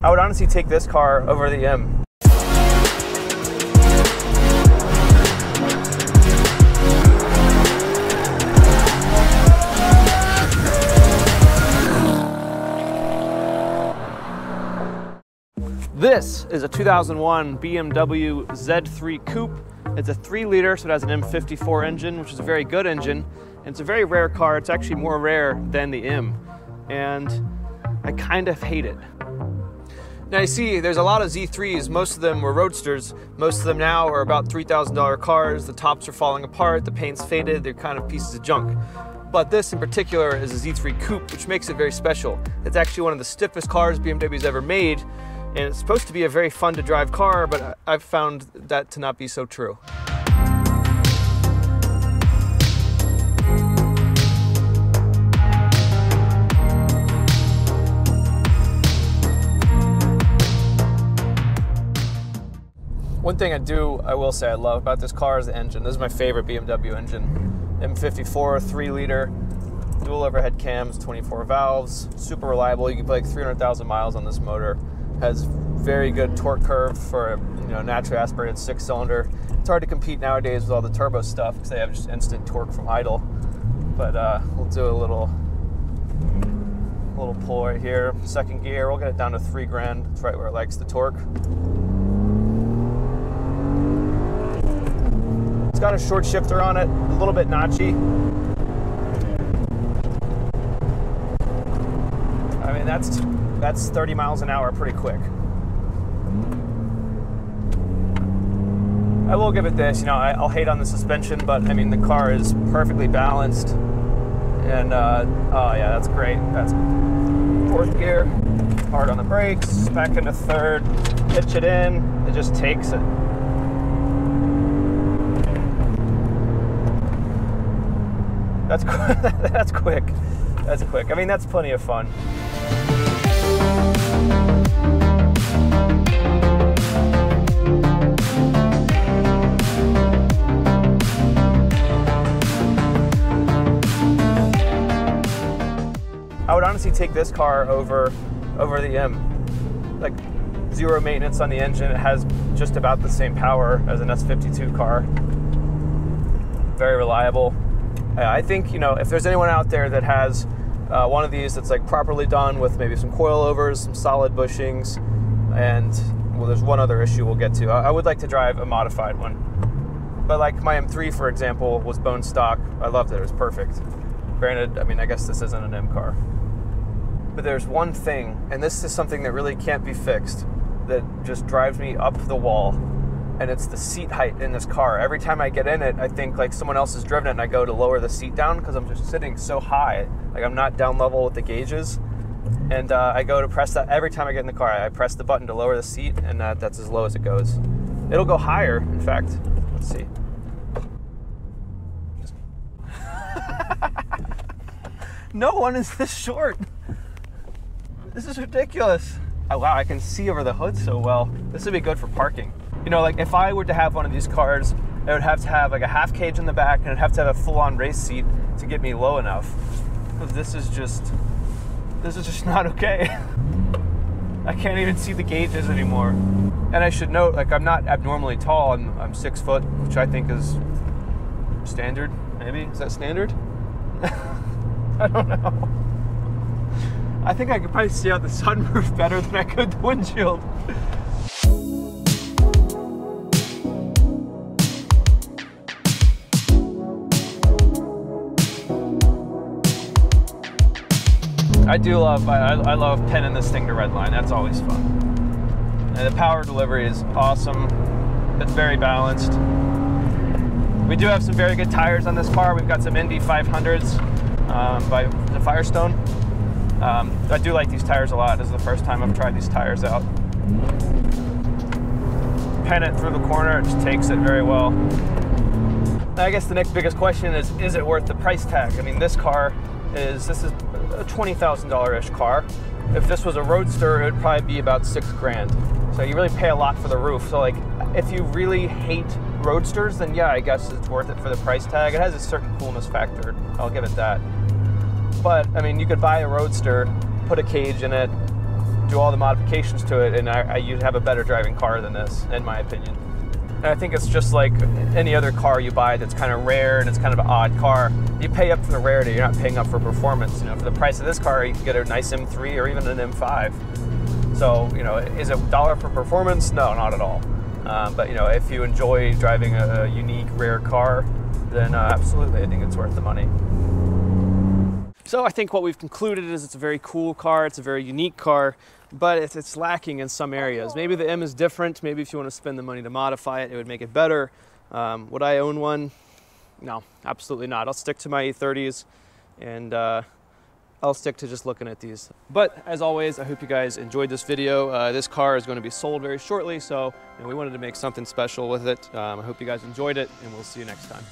I would honestly take this car over the M. This is a 2001 BMW Z3 Coupe. It's a 3-liter, so it has an M54 engine, which is a very good engine. And it's a very rare car. It's actually more rare than the M. And I kind of hate it. Now you see, there's a lot of Z3s. Most of them were roadsters. Most of them now are about $3,000 cars. The tops are falling apart, the paint's faded, they're kind of pieces of junk. But this in particular is a Z3 Coupe, which makes it very special. It's actually one of the stiffest cars BMW's ever made. And it's supposed to be a very fun to drive car, but I've found that to not be so true. One thing I will say I love about this car is the engine. This is my favorite BMW engine. M54, 3-liter, dual overhead cams, 24 valves, super reliable. You can put like 300,000 miles on this motor. Has very good torque curve for a naturally aspirated 6-cylinder. It's hard to compete nowadays with all the turbo stuff because they have just instant torque from idle. But we'll do a little pull right here. Second gear, we'll get it down to 3 grand. It's right where it likes the torque. It's got a short shifter on it, a little bit notchy. I mean, that's 30 miles an hour pretty quick. I will give it this, I'll hate on the suspension, but I mean, the car is perfectly balanced. And, oh yeah, that's great. That's 4th gear, hard on the brakes, back into 3rd, pitch it in, it just takes it. That's quick. That's quick. I mean, that's plenty of fun. I would honestly take this car over the M. Like, zero maintenance on the engine. It has just about the same power as an S52 car. Very reliable. I think, if there's anyone out there that has one of these that's like properly done with maybe some coilovers, some solid bushings, and well, there's one other issue we'll get to. I would like to drive a modified one. But like my M3, for example, was bone stock. I loved it. It was perfect. Granted, I mean, I guess this isn't an M car. But there's one thing, and this is something that really can't be fixed, that just drives me up the wall. And it's the seat height in this car. Every time I get in it, I think like someone else has driven it and I go to lower the seat down because I'm just sitting so high. Like I'm not down level with the gauges. And I go to press that every time I get in the car. I press the button to lower the seat and that's as low as it goes. It'll go higher, in fact. Let's see. No one is this short. This is ridiculous. Oh, wow, I can see over the hood so well. This would be good for parking. Like if I were to have one of these cars, I would have to have like a half cage in the back and I'd have to have a full-on race seat to get me low enough. Because this is just not okay. I can't even see the gauges anymore. And I should note, like I'm not abnormally tall. I'm 6 foot, which I think is standard, maybe? Is that standard? I don't know. I think I could probably see out the sunroof better than I could the windshield. I love pinning this thing to redline. That's always fun. And the power delivery is awesome. It's very balanced. We do have some very good tires on this car. We've got some Indy 500s by the Firestone. I do like these tires a lot. This is the first time I've tried these tires out. Pen it through the corner, it just takes it very well. I guess the next biggest question is it worth the price tag? I mean, this is a $20,000-ish car. If this was a roadster, it would probably be about 6 grand. So you really pay a lot for the roof. So like, if you really hate roadsters, then yeah, I guess it's worth it for the price tag. It has a certain coolness factor, I'll give it that. But I mean, you could buy a roadster, put a cage in it, do all the modifications to it, and you'd have a better driving car than this, in my opinion. And I think it's just like any other car you buy that's kind of rare and it's kind of an odd car. You pay up for the rarity, you're not paying up for performance. You know, for the price of this car, you can get a nice M3 or even an M5. So, you know, is it dollar for performance? No, not at all. But, you know, if you enjoy driving a unique, rare car, then absolutely, I think it's worth the money. So I think what we've concluded is it's a very cool car, it's a very unique car, but it's lacking in some areas. Maybe the M is different, maybe if you want to spend the money to modify it, it would make it better. Would I own one? No, absolutely not. I'll stick to my E30s, and I'll stick to just looking at these. But as always, I hope you guys enjoyed this video. This car is going to be sold very shortly, so we wanted to make something special with it. I hope you guys enjoyed it, and we'll see you next time.